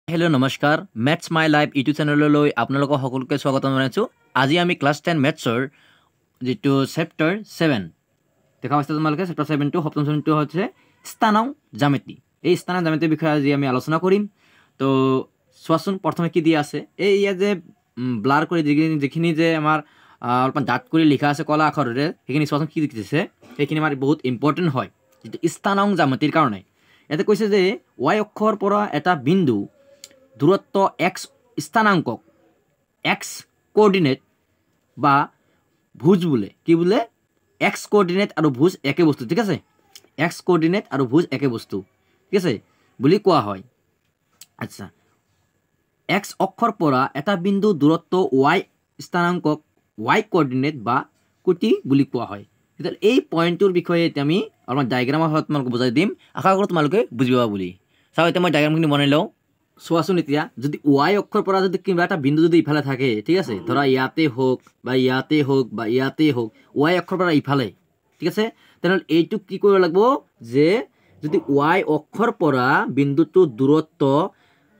Hello' নমস্কাৰ maths my life YouTube চেনেললৈ আপোনালোকক সকলোকে স্বাগতম জনাইছোঁ। আজি আমি ক্লাছ 10 মেথছৰ যিটো চেপ্টাৰ 7 দেখা পাইছে তোমালোকে চেপ্টাৰ 7টো সপ্তম শ্ৰেণীটো হৈছে স্থানাঙ্ক জ্যামিতি। এই স্থানাঙ্ক জ্যামিতিৰ বিষয়ে আজি আমি আলোচনা কৰিম। তো চোৱাচোন প্ৰথমে কি দিয়া আছে, এই ইয়াত যে ব্লাৰ কৰি যিখিনি যে আমাৰ অলপমান ডাঠ কৰি লিখা আছে কলা আখৰেৰে, সেইখিনি চোৱাচোন কি লিখিছে। সেইখিনি আমাৰ বহুত ইম্পৰ্টেণ্ট হয় যিটো স্থানাঙ্ক জ্যামিতিৰ কাৰণে। ইয়াতে কৈছে যে y অক্ষৰ পৰা এটা বিন্দু দূৰত্ব x স্থানাঙ্কক x কোঅৰ্ডিনেট বা ভুজ বোলে। কি বোলে? x কোঅৰ্ডিনেট আৰু ভুজ একে বস্তু, ঠিক আছে। x কোঅৰ্ডিনেট আৰু ভুজ একে বস্তু, ঠিক আছে বুলি কোৱা হয়। আচ্ছা, x অক্ষৰ পৰা এটা বিন্দু দূৰত্ব y স্থানাঙ্কক y কোঅৰ্ডিনেট বা কোটি বুলি কোৱা হয়। তেতিয়া এই পইণ্টটোৰ বিষয়ে এতিয়া আমি অলপমান ডায়েগ্ৰামৰ সহায়ত তোমালোকক বুজাই দিম। আশা কৰোঁ তোমালোকে বুজি পাবা বুলি। চাওঁ এতিয়া মই ডায়েগ্ৰামখিনি বনাই লওঁ। চোৱাচোন এতিয়া যদি y অক্ষৰ পৰা যদি কিবা এটা বিন্দু যদি ইফালে থাকে, ঠিক আছে, ধৰা ইয়াতে হওক বা ইয়াতে হওক বা ইয়াতে হওক, y অক্ষৰ পৰা ইফালে, ঠিক আছে, তেনেহ'লে এইটো কি কৰিব লাগিব যে যদি y অক্ষৰ পৰা বিন্দুটোৰ দূৰত্ব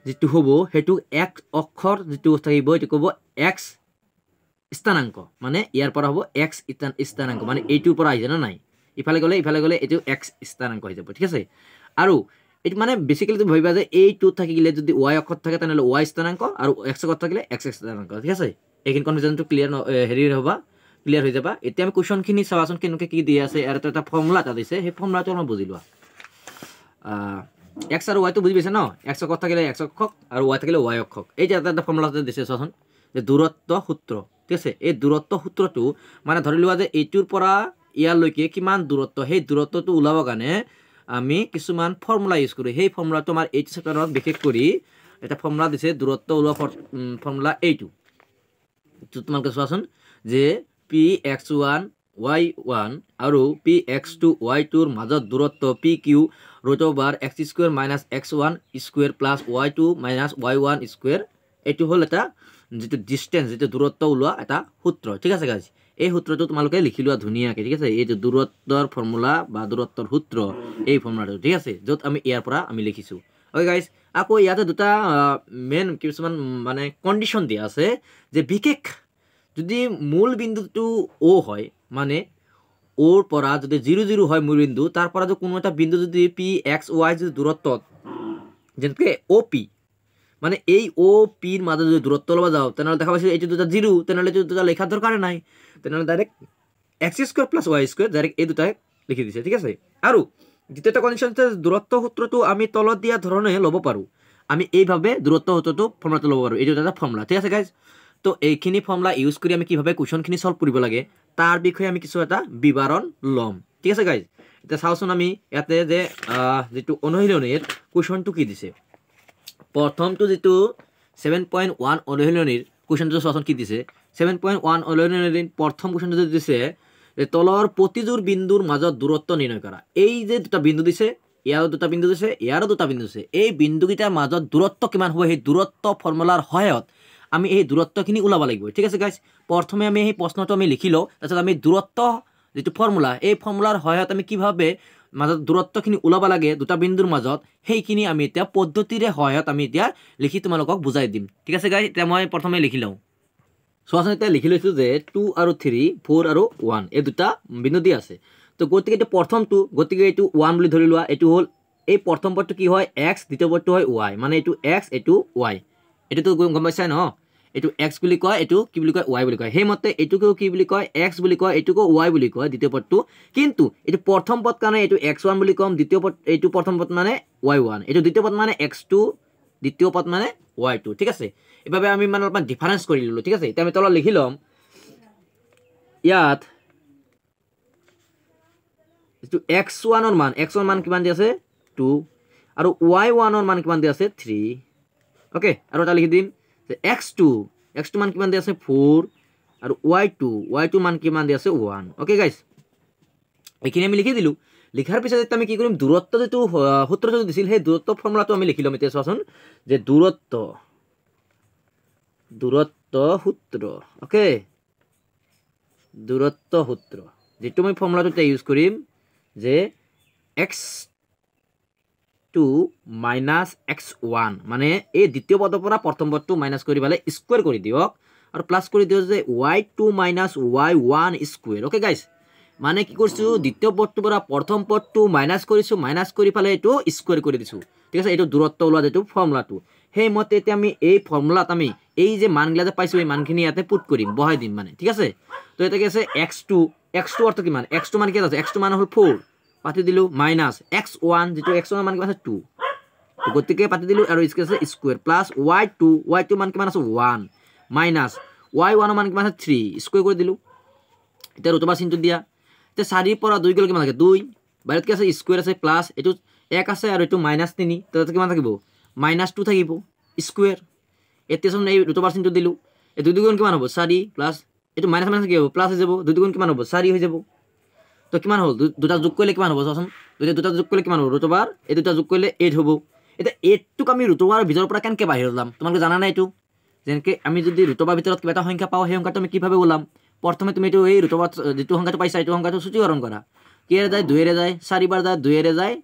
যিটো হ'ব সেইটো x অক্ষৰ যিটো থাকিব এইটো ক'ব x স্থানাঙ্ক, মানে ইয়াৰ পৰা হ'ব x স্থানাঙ্ক, মানে এইটোৰ পৰা আহিছে না নাই, ইফালে গ'লে এইটো x স্থানাঙ্ক হৈ যাব, ঠিক আছে। আৰু এইটো মানে বেছিকেলি তুমি ভাবিবা যে এইটো থাকিলে যদি y অক্ষত থাকে তেনেহ'লে y স্থানাঙ্ক আৰু x অক্ষত থাকিলে x স্থানাঙ্ক, ঠিক আছে। এইখিনি কনফিউজনটো ক্লিয়াৰ ক্লিয়াৰ হৈ যাবা। এতিয়া আমি কুৱেশ্যনখিনি চাবাচোন কেনেকৈ কি দিয়া আছে। আৰু এটা ফৰ্মুলা এটা দিছে, সেই ফৰ্মুলাটো অলপ বুজি লোৱা। x আৰু yটো বুজি পাইছে ন? x অক্ষত থাকিলে x অক্ষক আৰু y থাকিলে y অক্ষক। এই যে এটা ফৰ্মুলা দিছে চোৱাচোন, যে দূৰত্ব সূত্ৰ, ঠিক আছে। এই দূৰত্ব সূত্ৰটো মানে ধৰি লোৱা যে এইটোৰ পৰা ইয়ালৈকে কিমান দূৰত্ব, সেই দূৰত্বটো ওলাবৰ কাৰণে আমি কিছুমান ফৰ্মুলা ইউজ কৰোঁ। সেই ফৰ্মুলাটো আমাৰ এইটো চেপ্টাৰত বিশেষ কৰি এটা ফৰ্মুলা দিছে, দূৰত্ব ওলোৱা ফৰ্মুলা এইটো। তোমালোকে চোৱাচোন যে px1 y1 আৰু px2 y2ৰ মাজত দূৰত্ব pq √x² - x1 square plus y2 - y1 square, এইটো হ'ল এটা যিটো ডিষ্টেঞ্চ, যিটো দূৰত্ব ওলোৱা এটা সূত্ৰ, ঠিক আছে গাইজ। এই সূত্ৰটো তোমালোকে লিখি লোৱা ধুনীয়াকৈ, ঠিক আছে। এই যে দূৰত্বৰ ফৰ্মুলা বা দূৰত্বৰ সূত্ৰ, এই ফৰ্মুলাটো, ঠিক আছে, য'ত আমি ইয়াৰ পৰা আমি লিখিছোঁ। অ'কে গাইজ, আকৌ ইয়াতে দুটা মেইন কিছুমান মানে কণ্ডিশ্যন দিয়া আছে যে বিশেষ যদি মূল বিন্দুটো O হয়, মানে ওৰ পৰা যদি 0, 0 হয় মূল বিন্দু, তাৰ পৰা যদি কোনো এটা বিন্দু যদি pxy যদি দূৰত্বত যেনেকৈ OP, মানে এই OPৰ মাজত যদি দূৰত্ব ল'ব যাওঁ তেনেহ'লে দেখা পাইছোঁ এইটো দুটা 0, তেনেহ'লে এইটো দুটা লেখাৰ দৰকাৰ নাই, তেনেহ'লে ডাইৰেক্ট x² + y² ডাইৰেক্ট এই দুটাই লিখি দিছে, ঠিক আছে। আৰু দ্বিতীয়টা কণ্ডিশ্যন আছে, দূৰত্ব সূত্ৰটো আমি তলত দিয়া ধৰণে ল'ব পাৰোঁ। আমি এইভাৱে দূৰত্ব সূত্ৰটো ফৰ্মুলাটো ল'ব পাৰোঁ। এইটো এটা ফৰ্মুলা, ঠিক আছে গাইজ। তো এইখিনি ফৰ্মুলা ইউজ কৰি আমি কিভাৱে কুৱেশ্যনখিনি সলভ কৰিব লাগে তাৰ বিষয়ে আমি কিছু এটা বিৱৰণ ল'ম, ঠিক আছে গাইজ। এতিয়া চাওঁচোন আমি ইয়াতে যে যিটো অনুশীলনীৰ কুৱেশ্যনটো কি দিছে। প্ৰথমটো যিটো 7.1 অনুশীলনীৰ কুৱেশ্যনটো চোৱাচোন কি দিছে। 7.1 অনুশীলনীৰ প্ৰথম কুৱেশ্যনটো দিছে যে তলৰ প্ৰতিযোৰ বিন্দুৰ মাজত দূৰত্ব নিৰ্ণয় কৰা। এই যে দুটা বিন্দু দিছে, ইয়াৰো দুটা বিন্দু দিছে, ইয়াৰো দুটা বিন্দু দিছে, এই বিন্দুকেইটাৰ মাজত দূৰত্ব কিমান হ'ব, সেই দূৰত্ব ফৰ্মুলাৰ সহায়ত আমি এই দূৰত্বখিনি ওলাব লাগিব, ঠিক আছে গাইজ। প্ৰথমে আমি সেই প্ৰশ্নটো আমি লিখি লওঁ, তাৰপিছত আমি দূৰত্ব যিটো ফৰ্মুলা, এই ফৰ্মুলাৰ সহায়ত আমি কিভাৱে মাজত দূৰত্বখিনি ওলাব লাগে দুটা বিন্দুৰ মাজত, সেইখিনি আমি এতিয়া পদ্ধতিৰে সহায়ত আমি এতিয়া লিখি তোমালোকক বুজাই দিম, ঠিক আছে গাইজ। এতিয়া মই প্ৰথমে লিখি লওঁ। চোৱাচোন এতিয়া লিখি লৈছোঁ যে 2 আৰু 3, 4 আৰু 1 এই দুটা বিন্দু দি আছে। তো গতিকে এইটো প্ৰথমটো, গতিকে এইটো 1 বুলি ধৰি লোৱা। এইটো হ'ল এই প্ৰথম পদটো কি হয় x, দ্বিতীয় পদটো হয় y, মানে এইটো x এইটো y। এইটোতো গম পাইছাই ন, এইটো x বুলি কয়, এইটো কি বুলি কয় y বুলি কয়। সেইমতে এইটোকেও কি বুলি কয় x বুলি কয়, এইটোকেও y বুলি কয় দ্বিতীয় পদটো। কিন্তু এইটো প্ৰথম পদ কাৰণে এইটো x1 বুলি ক'ম, দ্বিতীয় পদ এইটো প্ৰথম পদ মানে y1, এইটো দ্বিতীয় পদ মানে x2, দ্বিতীয় পদ মানে y2, ঠিক আছে। এইভাৱে আমি মানে অলপমান ডিফাৰেঞ্চ কৰি ল'লোঁ, ঠিক আছে। এতিয়া আমি তলত লিখি ল'ম, ইয়াত যিটো x1ৰ মান কিমান দি আছে 2 আৰু y1ৰ মান কিমান দি আছে 3, অ'কে। আৰু এটা লিখি দিম যে x2 মান কিমান দি আছে 4 আৰু y2 মান কিমান দি আছে 1, অ'কে গাইজ। এইখিনি আমি লিখি দিলোঁ। লিখাৰ পিছত এতিয়া আমি কি কৰিম, দূৰত্ব যিটো সূত্ৰটো দিছিল সেই দূৰত্ব ফৰ্মুলাটো আমি লিখি ল'ম। এতিয়া চোৱাচোন যে দূৰত্ব সূত্ৰ, অ'কে, দূৰত্ব সূত্ৰ যিটো মই ফৰ্মুলাটো এতিয়া ইউজ কৰিম যে x x2 মাইনাছ x1 মানে এই দ্বিতীয় পদৰ পৰা প্ৰথম পদটো মাইনাছ কৰি পেলাই স্কুৱেৰ কৰি দিয়ক আৰু প্লাছ কৰি দিয়ক যে y2 minus y1 square okay guys মানে কি কৰিছোঁ দ্বিতীয় পদটোৰ পৰা প্ৰথম পদটো মাইনাছ কৰিছোঁ মাইনাছ কৰি পেলাই এইটো স্কুৱেৰ কৰি দিছোঁ ঠিক আছে এইটো দূৰত্ব ওলোৱা যেটো ফৰ্মুলাটো সেই মতে এতিয়া আমি এই ফৰ্মুলাত আমি এই যে মানগিলা যে পাইছোঁ এই মানখিনি ইয়াতে পুট কৰিম বহাই দিম মানে ঠিক আছে তো এটা কি আছে x2 অর্থ কিমান x2 মান কি আছে x2 মান হল 4 পাতি দিলো মাইনাস x1 যেটো x1 মান কিমান আছে 2 তো গতিকে পাতি দিলো আৰু ইসকে আছে স্কয়ার প্লাস y2 মান কিমান আছে 1 মাইনাস y1 মান কিমান আছে 3 স্কয়ার কৰি দিলো এটা ৰুটবা চিনটো দিয়া তে 4 পৰা 2 গল কিমান থাকে 2 বাইৰত কি আছে স্কয়াৰ আছে প্লাস এটো 1 আছে আৰু এটো মাইনাস 3 তো এটা কিমান থাকিব মাইনাস 2 থাকিব স্কয়ার এতিয়া সম এই ৰুটবা চিনটো দিলো এই 2 গুণ কিমান হ'ব 4 প্লাস এটো মাইনাস মাইনাস কি হ'ব প্লাস হৈ যাব 2 গুণ কিমান হ'ব 4 হৈ যাব তো কিমান হল দুটা যোগ কৰিলে কিমান হ'ব চাচোন দুটা যোগ কৰিলে কিমান হ'ব ৰুট ওভাৰ এই দুটা যোগ কৰিলে 8 হ'ব এটা 8 টোক আমি ৰুট ওভাৰৰ ভিতৰৰ পৰা কেনকে বাহিৰ ওলাম তোমালোকে জানা না এটো যেনকে আমি যদি ৰুট ওভাৰৰ ভিতৰত কিবা এটা সংখ্যা পাও সেই সংখ্যাটো আমি কিভাবে ওলাম প্ৰথমে তুমি এটো এই ৰুট ওভাৰ যেটো সংখ্যাটো পাইছা এটো সংখ্যাটো সূচীকৰণ কৰা কিৰে যায় 2 এৰে যায় 4 বাৰ যায় 2 এৰে যায়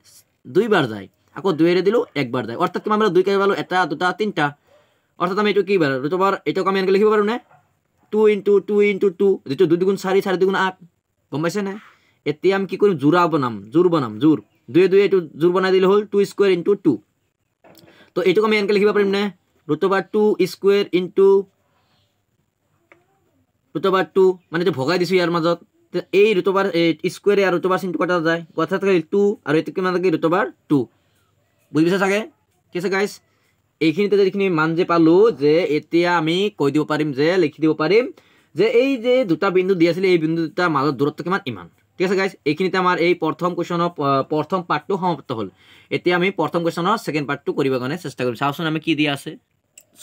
2 বাৰ যায় আকৌ 2 এৰে দিলো 1 বাৰ যায় অৰ্থাৎ কিমান বাৰ 2 কে পালো এটা দুটা তিনটা অৰ্থাৎ আমি এটো কি বাৰ ৰুট ওভাৰ এটো আমি এনেকৈ লিখিব পাৰো না 2 into 2 যেটো 2 গুণ 4 4 গুণ 8 গম পাইছে না এতিয়া আমি কি কৰিম জোড়া বনাম জোৰ 2 2 এটো জোৰ বনাই দিলে হল 2 স্কয়াৰ into 2 তো এটো আমি এনেকৈ লিখিব পাৰিম না root over 2 square into root over 2 মানে এটো ভগাই দিছো ইয়াৰ মাজত এই ৰুট ওভাৰ স্কয়াৰ আৰু ৰুট ওভাৰ চিনটো কটা যায় কথা থাকে 2 আৰু এটো কিমান থাকে ৰুট ওভাৰ 2 বুজিছা চাগে কি আছে গাইস এইখিনিতে যেখিনি মান যে পালো যে এতিয়া আমি কৈ দিব পাৰিম যে লিখি দিব পাৰিম যে এই যে দুটা বিন্দু দি আছিল এই বিন্দু দুটা মাজৰ দূৰত্ব কিমান ইমান ঠিক আছে গাইস এইখিনিতে আমাৰ এই প্ৰথম কোৱেশ্চনৰ প্ৰথম পাৰ্টটো সমাপ্ত হ'ল এতিয়া আমি প্ৰথম কোৱেশ্চনৰ সেকেন্ড পাৰ্টটো কৰিব কাৰণে চেষ্টা কৰিম চাওচোন আমি কি দিয়া আছে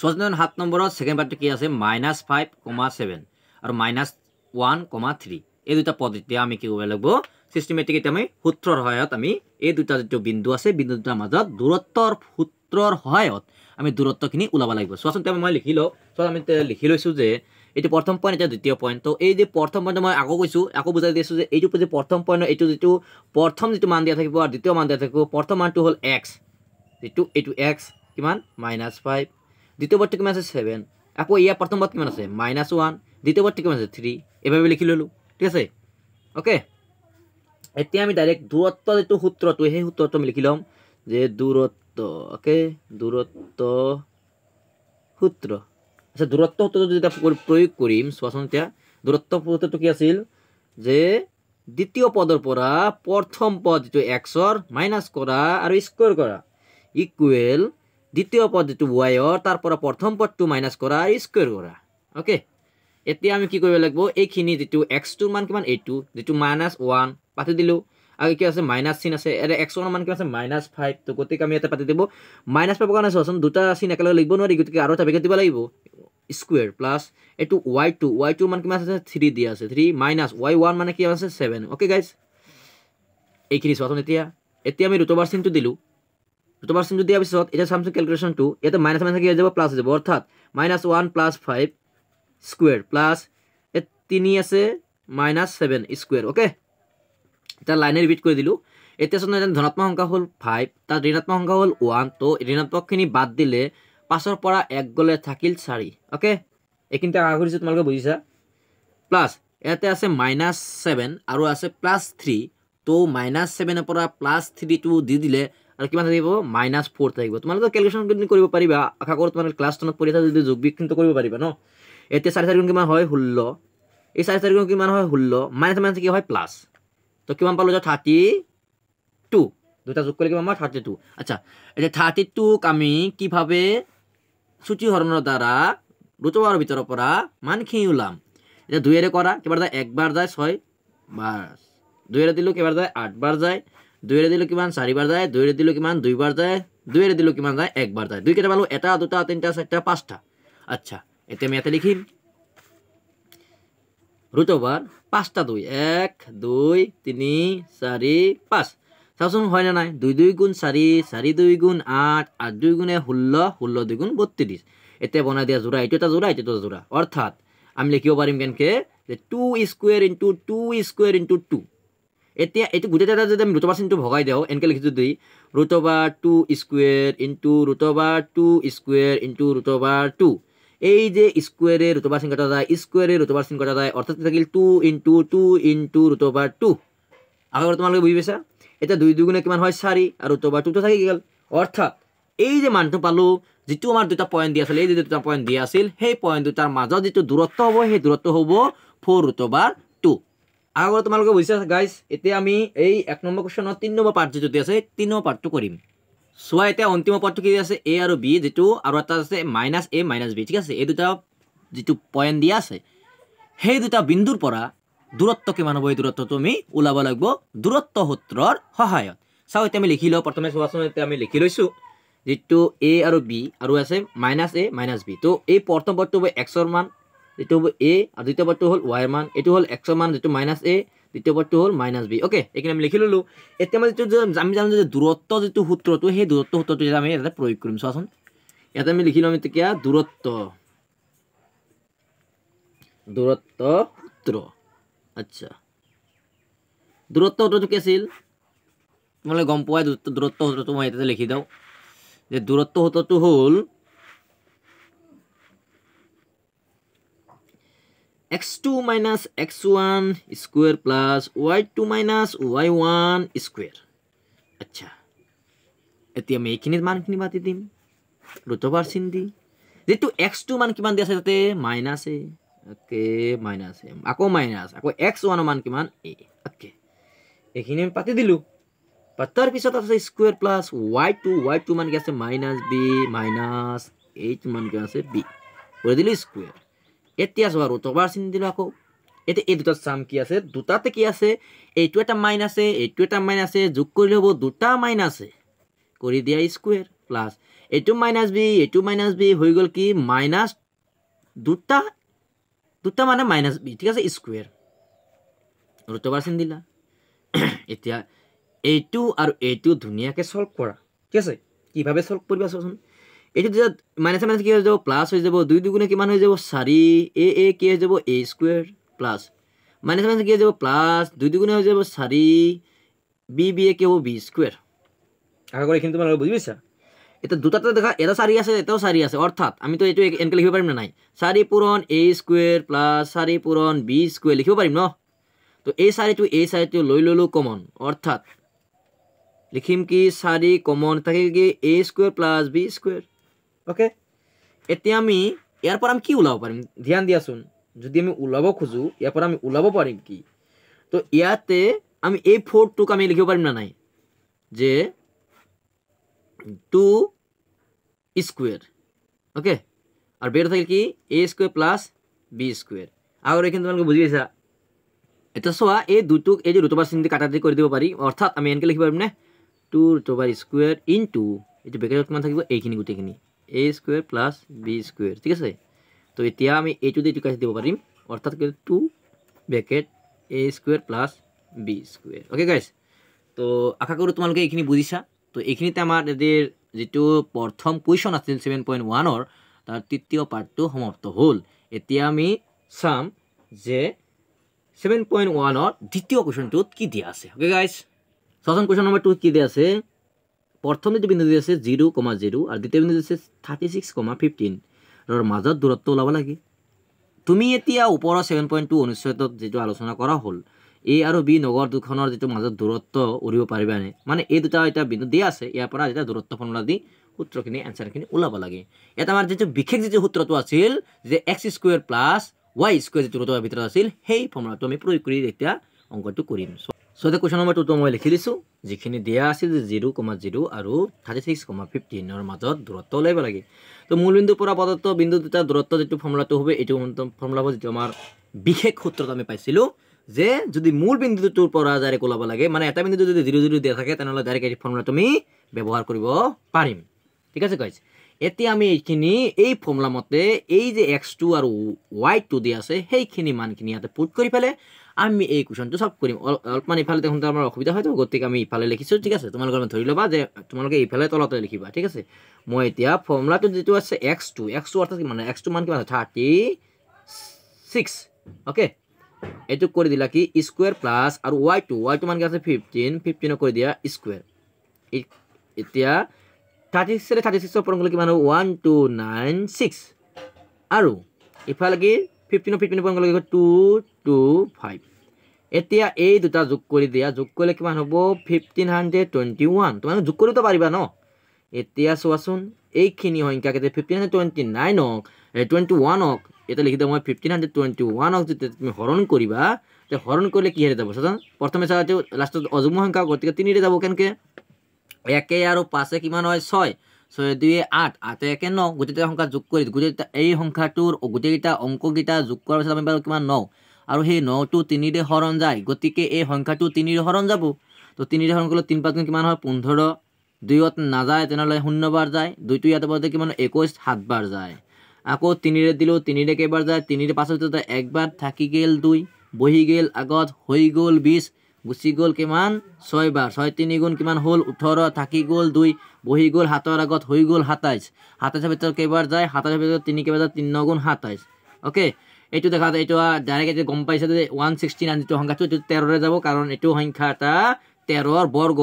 7 নম্বৰৰ সেকেন্ড পাৰ্টটো কি আছে -5,7 আৰু -1,3 এই দুটা পদ্ধতি আমি কি কৰিব লাগিব সিস্টেমেটিক আমি সূত্ৰৰ সহায়ত আমি এই দুটা যেটো বিন্দু আছে বিন্দু দুটাৰ মাজত দূৰত্বৰ সূত্ৰৰ সহায়ত আমি দূৰত্বখিনি ওলাব লাগিব সোৱাচোন তে মই লিখি লও সো আমি লিখি লৈছো যে এটো প্ৰথম পইণ্ট এটা দ্বিতীয় পইণ্ট তো এই যে প্ৰথম পইণ্ট মই আকৌ কৈছো আকৌ বুজাই দিছো যে এইটো যে প্ৰথম পইণ্ট এইটো যেটো প্ৰথম যেটো মান দিয়া থাকিব আৰু দ্বিতীয় মান দিয়া থাকিব প্ৰথম মানটো হল x এইটো x কিমান -5 দ্বিতীয় পদটো কিমান আছে 7 আকৌ ইয়া প্ৰথম পদ কিমান আছে -1 দ্বিতীয় পদটো কিমান আছে 3 এভাবে লিখি ললো ঠিক আছে ওকে এতিয়া আমি ডাইৰেক্ট দূৰত্ব যেটো সূত্ৰটো সেই সূত্ৰটো আমি লিখি লম যে দূৰত্ব ওকে দূৰত্ব সূত্ৰ আচ্ছা দূৰত্ব সূত্ৰটো যদি প্ৰয়োগ কৰিম সোৱাচোন এতিয়া দূৰত্ব সূত্ৰটো কি আছিল যে দ্বিতীয় পদৰ পৰা প্ৰথম পদ যেটো x ৰ মাইনাস কৰা আৰু স্কয়াৰ কৰা ইকুৱেল দ্বিতীয় পদ যেটো y ৰ তাৰ পৰা প্ৰথম পদটো মাইনাস কৰা আৰু স্কয়াৰ কৰা ওকে এতিয়া আমি কি কৰিব লাগিব এইখিনি যেটো x ৰ মান কিমান এইটো যেটো -1 পাতি দিলো আৰু কি আছে মাইনাস চিন আছে এৰে x ৰ মান কি আছে -5 তো গতিকে আমি এটা পাতি দেব মাইনাস পাব কাৰণে সোৱাচোন দুটা চিন একেলগে লিখিব নোৱাৰি গতিকে আৰু এটা বেগত দিব লাগিব স্কয়াৰ প্লাস এটো y2 মান কিমান আছে 3 দিয়া আছে 3 মাইনাস y1 মানে কি আছে 7 ওকে গাইস এইখিনি সোৱাচোন এতিয়া আমি ৰুট ওভাৰ চিনটো দিলো ৰুট ওভাৰ চিনটো দিয়াৰ পিছত এটা সামথিং ক্যালকুলেশনটো এটা মাইনাস মাইনাস কি হৈ যাব প্লাস হৈ যাব অৰ্থাৎ -1 + 5 স্কয়াৰ প্লাস 3 আছে -7 স্কয়াৰ ওকে এটা লাইনে ৰিপিট কৰি দিলো এতিয়া সন এটা ধনাত্মক সংখ্যা হল 5 তাৰ ঋণাত্মক সংখ্যা হল 1 তো ঋণাত্মকখিনি বাদ দিলে 5 ৰ পৰা 1 গলে থাকিল 4 ওকে এইখিনিতে আশা কৰিছো তোমালোকে বুজিছা প্লাস ইয়াতে আছে -7 আৰু আছে +3 তো -7 ৰ পৰা +3 টো দি দিলে আৰু কিমান থাকিব -4 থাকিব তোমালোকে ক্যালকুলেশন কৰিব পাৰিবা আশা কৰো তোমালোকে ক্লাছ 10 ত পঢ়িছা যদি যোগবিক্ষিন্ত কৰিব পাৰিবা ন এতিয়া 4 4 গুণ কিমান হয় 16 এই 4 4 গুণ কিমান হয় 16 মাইনাস মাইনাস কি হয় প্লাস তো কিমান পালো যে 32 দুটা যোগ কৰিলে কিমান হয় 32 আচ্ছা এটা 32 আমি কিভাবে সূচীকৰণৰ দ্বাৰা ৰুট ওভাৰৰ ভিতৰৰ পৰা মানখিনি ওলাম এটা 2 এৰে কৰা কিমান যায় 1 বাৰ যায় 6 বাৰ 2 এৰে দিলো কিমান যায় 8 বাৰ যায় 2 এৰে দিলো কিমান 4 বাৰ যায় 2 এৰে দিলো কিমান 2 বাৰ যায় 2 এৰে দিলো কিমান যায় 1 বাৰ যায় 2 কেটা পালো এটা দুটা তিনটা চাৰটা পাঁচটা আচ্ছা এতিয়া আমি এটা লিখিম ৰুট ওভাৰ 5টা 2 1 2 3 4 5 চাওচোন হয় না নাই 2 2 গুণ 4 4 2 গুণ 8 8 2 গুণে 16 16 2 গুণ 32 এতিয়া বনাই দিয়া জোড়া এটো এটা জোড়া এটো এটা জোড়া অৰ্থাৎ আমি লিখিব পাৰিম কেনকে যে 2 স্কয়াৰ into 2 স্কয়াৰ into 2 এতিয়া এইটো গোটেইটা যদি আমি ৰুট অভাৰ চিনটো ভগাই দিওঁ এনেকৈ লিখিছোঁ যদি root over 2 square into root over 2 square into root over 2 এই যে স্কুৱেৰে ৰুট অভাৰ চিন কটা যায় স্কুৱেৰে ৰুট অভাৰ চিন কটা যায় অৰ্থাৎ থাকিল 2 ইনটু ৰুট অভাৰ 2 আগৰ তোমালোকে বুজি পাইছা এতিয়া 2 দুগুণে কিমান হয় 4 আৰু ৰুট অভাৰ 2 তো থাকি গ'ল অৰ্থাৎ এই যে মানটো পালো যেটো আমাৰ দুটা পয়েন্ট দিয়া আছিল এই যে দুটা পয়েন্ট দিয়া আছিল সেই পয়েন্ট দুটাৰ মাজত যেটো দূৰত্ব হ'ব সেই দূৰত্ব হ'ব 4 ৰুট অভাৰ 2 আগৰ তোমালোকে বুজিছা গাইস এতিয়া আমি এই 1 নম্বৰ কোৱেশ্চনৰ 3 নম্বৰ পাৰ্ট যেটো দিয়া আছে 3 নম্বৰ পাৰ্টটো কৰিম সোয়া এতিয়া অন্তিম পাৰ্টটো কি আছে a আৰু b যেটো আৰু এটা আছে -a - b ঠিক আছে এই দুটা যেটো পয়েন্ট দিয়া আছে সেই দুটা বিন্দুৰ পৰা দূৰত্ব কিমান হ'ব এই দূৰত্বটো আমি ওলাব লাগিব দূৰত্ব সূত্ৰৰ সহায়ত চাও এতিয়া আমি লিখি লও প্ৰথমে সোৱাচোন এতিয়া আমি লিখি লৈছো যেটো a আৰু b আৰু আছে -a - b তো এই প্ৰথম পদটো হ'ব x ৰ মান যেটো হ'ব a আৰু দ্বিতীয় পদটো হ'ল y ৰ মান এটো হ'ল x ৰ মান যেটো -a দ্বিতীয় পদটো হ'ল -b ওকে এইখিনি আমি লিখি ললো এতিয়া আমি যেটো আমি জানো যে দূৰত্ব যেটো সূত্ৰটো সেই দূৰত্ব সূত্ৰটো আমি এটা প্ৰয়োগ কৰিম চাওচোন ইয়াতে আমি লিখি লম এতিয়া দূৰত্ব সূত্ৰ আচ্ছা দূৰত্ব সূত্ৰটো কি আছিল তোমালোকে গম পোৱা দূৰত্ব সূত্ৰটো মই ইয়াতে লিখি দাও যে দূৰত্ব সূত্ৰটো হ'ল x2 minus x1 square plus y2 minus y1 square আচ্ছা এতিয়া আমি এইখিনিৰ মানখিনি বাতি দিম ৰুট অভাৰ চিন দি যেটো x2 মান কিমান দি আছে তাতে minus a okay minus a আকৌ মাইনাস আকৌ x1 মান কিমান a ওকে এইখিনি আমি পাতি দিলু পাতাৰ পিছত আছে স্কয়াৰ প্লাস y2 মান কি আছে -b মাইনাস h মান কি আছে b কৰি দিলু স্কয়াৰ এতিয়া সোয়া ৰুট অভাৰ চিন দিলু আকৌ এতে এই দুটা সাম কি আছে দুটাতে কি আছে এইটো এটা মাইনাস a এইটো এটা মাইনাস a যোগ কৰিলে হ'ব দুটা মাইনাস a কৰি দিয়া স্কয়াৰ প্লাস এইটো -b হৈ গল কি মাইনাস দুটা মানে -b ঠিক আছে স্কয়াৰ ৰুট অভাৰ চিন দিলা এতিয়া এইটো আৰু এইটো ধুনিয়াকে সলভ কৰা ঠিক আছে কিভাবে সলভ কৰিবা চোন এইটো যে মাইনাস মাইনাস কি হৈ যাব প্লাস হৈ যাব 2 দুগুণে কিমান হৈ যাব 4 a কি হৈ যাব a square plus minus minus কি হৈ যাব প্লাস 2 দুগুণে হৈ যাব 4 b কি হ'ব b স্কয়াৰ আগৰ এইখিনি তোমালোকে বুজি পাইছা এটা দুটাতে দেখা এটা 4 আছে এটাও 4 আছে অৰ্থাৎ আমি তো এইটো এনকে লিখিব পাৰিম না নাই 4 পূৰণ a স্কয়াৰ প্লাস 4 পূৰণ b স্কয়াৰ লিখিব পাৰিম ন তো এই 4টো লৈ ললো কমন অৰ্থাৎ লিখিম কি 4 কমন থাকিল কি a square plus b square okay এতিয়া আমি ইয়াৰ পৰা আমি কি উলাব পাৰিম ধ্যান দিয়াচোন যদি আমি উলাব খুজু ইয়াৰ পৰা আমি উলাব পাৰিম কি তো ইয়াতে আমি এই 4 টোক আমি লিখিব পাৰিম না নাই যে 2 স্কয়াৰ ওকে আৰু বেৰ থাকিল কি a square plus b square আৰু এখানে তোমালোকে বুজি পাইছা এটা সোয়া এই দুটোক এই যে ৰুট অভাৰ চিন দি কাটাতি কৰি দিব পাৰি অৰ্থাৎ আমি এনকে লিখিব পাৰিম না 2 ৰুট অভাৰ স্কয়াৰ ইনটু এটো ব্ৰেকেটত মান থাকিব এইখিনি গুটেখিনি a square plus b square ঠিক আছে তো এতিয়া আমি এইটো দি কাটি দিব পাৰিম অৰ্থাৎ 2 bracket a square plus b square okay guys তো আশা কৰো তোমালোকে এইখিনি বুজিছা তো এইখিনিতে আমাৰ এদেৰ যেটো প্ৰথম কোৱেশ্চন আছিল 7.1 ৰ তাৰ তৃতীয় পাৰ্টটো সমাপ্ত হ'ল এতিয়া আমি সাম যে 7.1 ৰ দ্বিতীয় কোৱেশ্চনটোত কি দিয়া আছে ওকে গাইস সজন কোৱেশ্চন নম্বৰ 2 কি দিয়া আছে প্ৰথম যে বিন্দু দিয়া আছে 0,0 আৰু দ্বিতীয় বিন্দু আছে 36,15 ৰ মাজত দূৰত্ব ওলাব লাগে তুমি এতিয়া ওপৰৰ 7.2 অনুচ্ছেদত যেটো আলোচনা কৰা হ'ল a আৰু b নগৰ দুখনৰ যেটো মাজত দূৰত্ব উৰিব পাৰিবানে মানে এই দুটা এটা বিন্দু দিয়া আছে ইয়াৰ পৰা এটা দূৰত্ব ফৰ্মুলা দি সূত্ৰখিনি আনসাৰখিনি ওলাব লাগে এটা আমাৰ যেটো বিশেষ যেটো সূত্ৰটো আছিল যে x square plus y square যেটো ৰুটৰ ভিতৰত আছিল সেই ফৰ্মুলাটো আমি প্ৰয়োগ কৰি এতিয়া অংকটো কৰিম সো দে কোৱেশ্চন নম্বৰ 2 তো মই লিখি দিছো যিখিনি দিয়া আছিল যে 0,0 আৰু 36,15 ৰ মাজত দূৰত্ব ওলাব লাগে তো মূল বিন্দুৰ পৰা প্ৰদত্ত বিন্দু দুটা দূৰত্ব যেটো ফৰ্মুলাটো হবে এটো ফৰ্মুলা হ'ব যেটো আমাৰ বিশেষ সূত্ৰত আমি পাইছিলো যে যদি মূল বিন্দুটোৰ পৰা ডাইৰেক্ট ওলাব লাগে মানে এটা বিন্দু যদি 0,0 দিয়া থাকে তেনহলে ডাইৰেক্ট এই ফৰ্মুলাটো আমি ব্যৱহাৰ কৰিব পাৰিম ঠিক আছে গাইস এতিয়া আমি এইখিনি এই ফৰ্মুলা মতে এই যে x2 আৰু y2 দিয়া আছে সেইখিনি মানখিনি ইয়াতে পুট কৰি ফেলে আমি এই কোৱেশ্চনটো সলভ কৰিম অলপমান ইফালে দেখোন আমাৰ অসুবিধা হয়তো গতিকে আমি ইফালে লিখিছো ঠিক আছে তোমালোকে ধৰি লবা যে তোমালোকে ইফালে তলতে লিখিবা ঠিক আছে মই এতিয়া ফৰ্মুলাটো যেটো আছে x2 অৰ্থাৎ কি মানে x2 মান কিমান 36 ওকে এইটো কৰি দিলা কি স্কোয়াৰ প্লাস আৰ y2 মান কি আছে 15 15 কৰি দিয়া স্কোয়াৰ এতিয়া 36 ৰে 36 পূৰণ কৰলে কি মানে 1296 আৰু ইফালে কি 15 15 পূৰণ কৰলে 225 এতিয়া এই দুটা যোগ কৰি দিয়া যোগ কৰিলে কিমান হ'ব 1521 তোমাক যোগ কৰিতো পাৰিবা ন এতিয়া চোৱাচোন এইখিনি সংখ্যা কেতে 1529 হক 21 হক এটা লিখি দাও মই 1521 হক যদি তুমি হৰণ কৰিবা তে হৰণ কৰিলে কি হেৰে যাব চোৱাচোন প্ৰথমে চাওতে লাষ্টত অযুগ্ম সংখ্যা গতিকে 3 ৰে যাব কেনকে 1 আৰু 5 কিমান হয় 6 6 2 8 8 1 9 গোটেইটা সংখ্যা যোগ কৰি গোটেইটা এই সংখ্যাটোৰ গোটেইটা অংকগিটা যোগ কৰাৰ পিছত আমি পালো কিমান 9 আৰু সেই 9 টো 3 ৰে হৰণ যায় গতিকে এই সংখ্যাটো 3 ৰে হৰণ যাব তো 3 ৰে হৰণ কৰিলে 3 5 কিমান হয় 15 2ত না যায় তেনেহলে 0 বাৰ যায় 2 টো ইয়াতে বলতে কিমান 21 7 বাৰ যায় আকৌ 3 ৰে দিলো 3 ৰে কেইবাৰ যায় 3 ৰে পাছত একবাৰ থাকি গেল 2 বহি গেল আগত হৈ গল 20 গুচি গল কিমান 6 বাৰ 6 3 গুণ কিমান হল 18 থাকি গল 2 বহি গল হাতৰ আগত হৈ গল 27 27 ভিতৰত কেইবাৰ যায় 27 ভিতৰত 3 কেইবাৰ যায় 3 9 গুণ 27 ওকে এইটো দেখা যায় এইটো ডাইৰেক্ট গম পাইছে যে 169 যেটো সংখ্যাটো 13 ৰে যাব কাৰণ এইটো সংখ্যাটা 13 ৰ বৰ্গ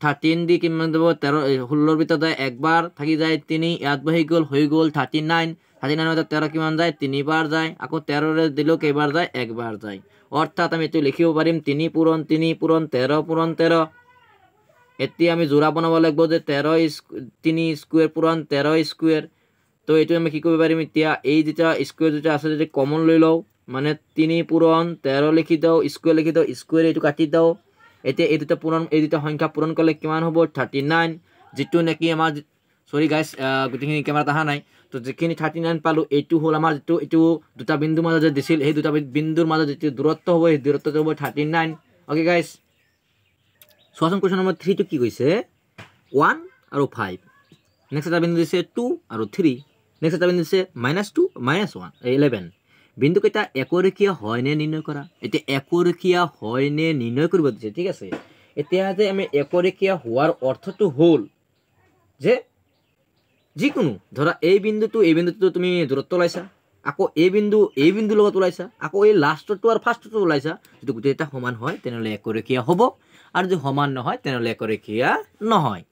13 দি কিমান দেব 13 16 ভিতৰত একবাৰ থাকি যায় 3 ইয়াত বহি গল হৈ গল 39 39 ভিতৰত 13 কিমান যায় 3 বাৰ যায় আকৌ 13 ৰে দিলো কেইবাৰ যায় একবাৰ যায় অৰ্থাৎ আমি এটো লিখিব পাৰিম 3 পূৰণ 13 পূৰণ 13 এতিয়া আমি জোৰা বনাব লাগিব যে 13 3 স্কয়াৰ পূৰণ 13 স্কয়াৰ তো এটো আমি কি কৰিব পাৰিম এতিয়া এই যেটা স্কয়াৰ যেটা আছে যে কমন লৈ লও মানে 3 পূৰণ 13 লিখি দাও স্কয়াৰ এটো কাটি দাও এতিয়া এই দুটা পূৰণ এই দুটা সংখ্যা পূৰণ কৰলে কিমান হ'ব 39 যেটো নেকি আমাৰ সৰি গাইস গুটিখিনি ক্যামেৰাত আহা নাই তো যেখিনি 39 পালো এইটো হল আমাৰ যেটো এটো দুটা বিন্দু মাজত দিছিল এই দুটা বিন্দুৰ মাজত যেটো দূৰত্ব হ'ব এই দূৰত্বটো হ'ব 39 ওকে গাইস সোয়াসন কোৱেশ্চন নম্বৰ 3 টো কি কৈছে 1 আৰু 5 নেক্সট এটা বিন্দু দিছে 2 আৰু 3 নেক্সট এটা বিন্দু দিছে -2 -1 11 বিন্দু কেইটা একৰেখীয়া হয় নে নিৰ্ণয় কৰা এতিয়া একৰেখীয়া হয় নে নিৰ্ণয় কৰিব দিছে ঠিক আছে এতিয়া যে আমি একৰেখীয়া হোৱাৰ অৰ্থটো হল যে যিকোনো ধৰা এই বিন্দুটো তুমি দূৰত্ব লাইছা আকৌ এই বিন্দু লগত লাইছা আকৌ এই লাষ্টটো আৰু ফাৰ্ষ্টটো লাইছা যদি গোটেইটা সমান হয় তেনেহলে একৰেখীয়া হ'ব আৰু যদি সমান নহয় তেনেহলে একৰেখীয়া নহয়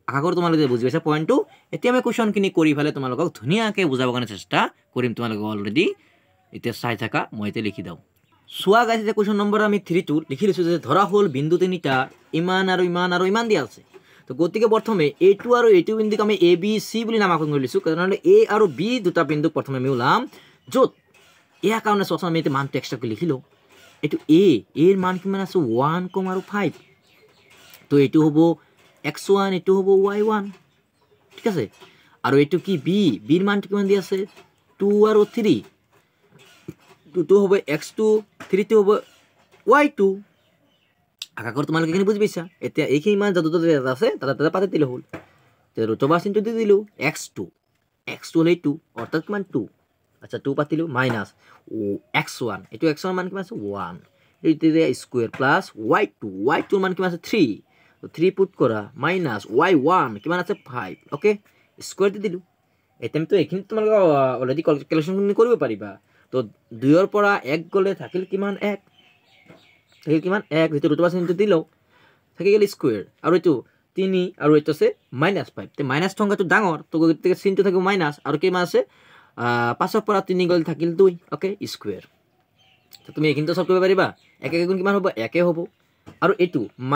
আশা কৰো তোমালোকে বুজি পাইছা পইণ্টটো এতিয়া আমি কোৱেশ্চনখিনি কৰি ফেলে তোমালোকক ধুনিয়াকৈ বুজাবৰ কাৰণে চেষ্টা কৰিম তোমালোকক অলৰেডি এতিয়া চাই থাকা মই এতে লিখি দাও সোয়া গাইস যে কোৱেশ্চন নম্বৰ আমি 3 টো লিখি লৈছো যে ধৰা হল বিন্দু তিনিটা ইমান আৰু ইমান আৰু ইমান দিয়া আছে তো গতিকে প্ৰথমে a2 আৰু a2 বিন্দুক আমি a b c বুলি নামকৰণ কৰিছো কাৰণ a আৰু b দুটা বিন্দু প্ৰথমে আমি ওলাম যত এয়া কাৰণে সচন আমি মান টেক্সট কৰি লিখিলো এটো a এৰ মান কিমান আছে 1 আৰু 5 তো এটো হ'ব x1 এটো হ'ব y1 ঠিক আছে আৰু এটো কি b এৰ মান কিমান দি আছে 2 আৰু 3 2 হবে x2 3 টো হবে y2 আশা কৰো তোমালোকে এখিনি বুজি পাইছা এতিয়া এইখিনি মান যত যত আছে তাতে পাতে দিলে হল তে ৰুটভাৰ চিনটো দি দিলো x2 হলে 2 অৰ্থাৎ কিমান 2 আচ্ছা 2 পাতিলো মাইনাস x1 এটো x1 মান কিমান আছে 1 এইটো দে স্কয়ার প্লাস y2 মান কিমান আছে 3 তো 3 পুট কৰা মাইনাস y1 কিমান আছে 5 ওকে স্কয়াৰ দি দিলো এতিয়া আমি তো এখিনি তোমালোকে অলৰেডি ক্যালকুলেশন কৰিব পাৰিবা তো 2 ৰ পৰা 1 গলে থাকিল কিমান 1 থাকিল কিমান 1 যেটো ৰুটভাৰ চিনটো দিলো থাকি গেল স্কয়াৰ আৰু এটো 3 আৰু এটো আছে -5 তে মাইনাস সংখ্যাটো ডাঙৰ তো গতিকে চিনটো থাকিব মাইনাস আৰু কিমান আছে 5 ৰ পৰা 3 গলে থাকিল 2 ওকে স্কয়াৰ তো তুমি এখিনটো সলভ কৰিব পাৰিবা 1 1 গুণ কিমান হ'ব 1 হ'ব আৰু এটো